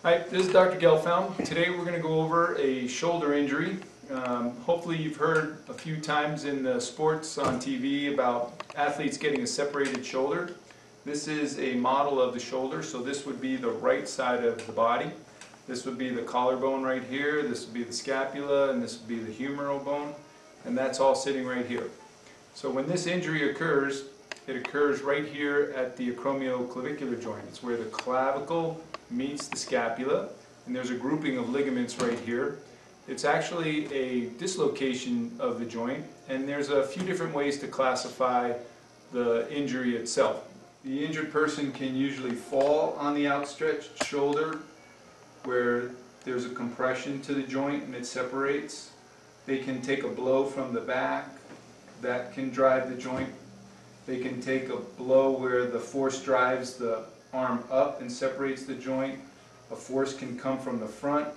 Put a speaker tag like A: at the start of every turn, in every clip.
A: Hi, this is Dr. Gelfand. Today we're going to go over a shoulder injury. Hopefully you've heard a few times in the sports on TV about athletes getting a separated shoulder. This is a model of the shoulder, so this would be the right side of the body. This would be the collarbone right here, this would be the scapula, and this would be the humeral bone, and that's all sitting right here. So when this injury occurs, it occurs right here at the acromioclavicular joint. It's where the clavicle meets the scapula, and there's a grouping of ligaments right here. It's actually a dislocation of the joint, and there's a few different ways to classify the injury itself. The injured person can usually fall on the outstretched shoulder where there's a compression to the joint and it separates. They can take a blow from the back that can drive the joint. They can take a blow where the force drives the arm up and separates the joint. A force can come from the front,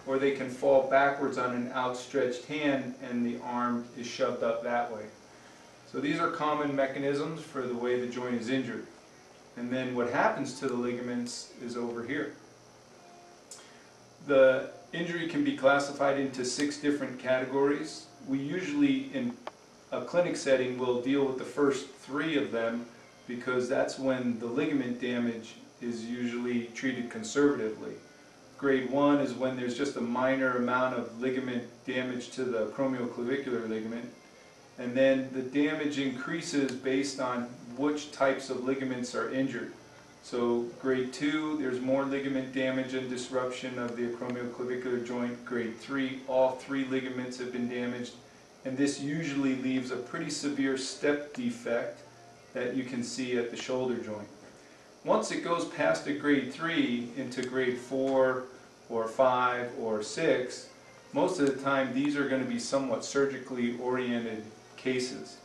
A: or they can fall backwards on an outstretched hand and the arm is shoved up that way. So these are common mechanisms for the way the joint is injured. And then what happens to the ligaments is over here. The injury can be classified into 6 different categories. We usually, in a clinic setting, will deal with the first 3 of them because that's when the ligament damage is usually treated conservatively. Grade 1 is when there's just a minor amount of ligament damage to the acromioclavicular ligament, and then the damage increases based on which types of ligaments are injured. So grade 2, there's more ligament damage and disruption of the acromioclavicular joint. Grade 3, all 3 ligaments have been damaged, and this usually leaves a pretty severe step defect that you can see at the shoulder joint. Once it goes past a grade 3 into grade 4 or 5 or 6, most of the time these are going to be somewhat surgically oriented cases.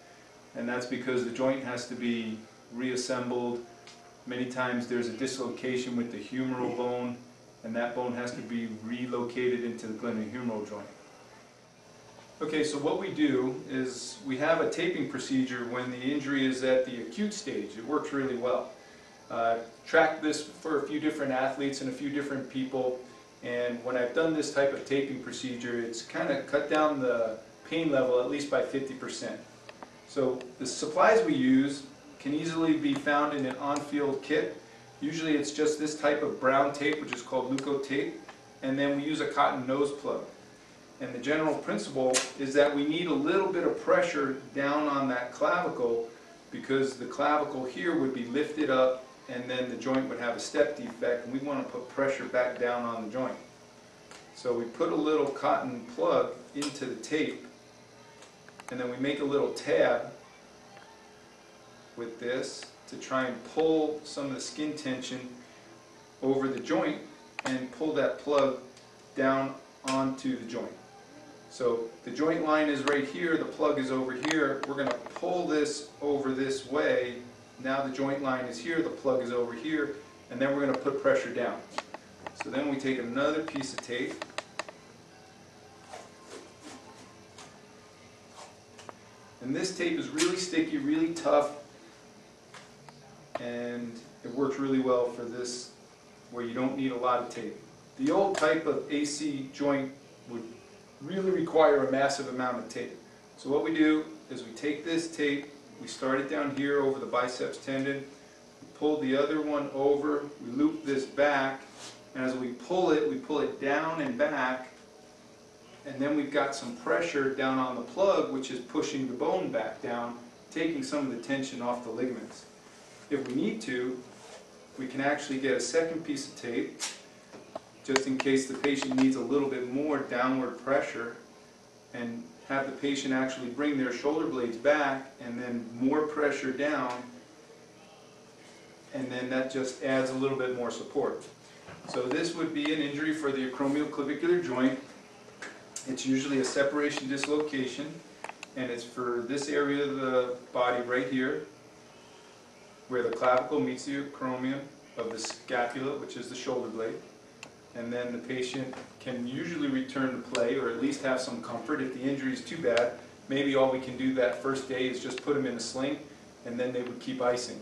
A: And that's because the joint has to be reassembled. Many times there's a dislocation with the humeral bone, and that bone has to be relocated into the glenohumeral joint. Okay, so what we do is we have a taping procedure when the injury is at the acute stage. It works really well. Tracked this for a few different athletes and a few different people, and when I've done this type of taping procedure, it's kind of cut down the pain level at least by 50%. So the supplies we use can easily be found in an on-field kit. Usually it's just this type of brown tape, which is called leuco tape, and then we use a cotton nose plug. And the general principle is that we need a little bit of pressure down on that clavicle because the clavicle here would be lifted up and then the joint would have a step defect, and we want to put pressure back down on the joint. So we put a little cotton plug into the tape, and then we make a little tab with this to try and pull some of the skin tension over the joint and pull that plug down onto the joint. So the joint line is right here, the plug is over here. We're going to pull this over this way. Now the joint line is here, the plug is over here, and then we're going to put pressure down. So then we take another piece of tape, and this tape is really sticky, really tough, and it works really well for this where you don't need a lot of tape. The old type of AC joint would really require a massive amount of tape. So what we do is we take this tape, we start it down here over the biceps tendon, we pull the other one over, we loop this back, and as we pull it down and back, and then we've got some pressure down on the plug, which is pushing the bone back down, taking some of the tension off the ligaments. If we need to, we can actually get a second piece of tape, just in case the patient needs a little bit more downward pressure, and have the patient actually bring their shoulder blades back and then more pressure down, and then that just adds a little bit more support. So this would be an injury for the acromioclavicular joint. It's usually a separation dislocation, and it's for this area of the body right here where the clavicle meets the acromion of the scapula, which is the shoulder blade. And then the patient can usually return to play, or at least have some comfort. If the injury is too bad, maybe all we can do that first day is just put them in a sling, and then they would keep icing.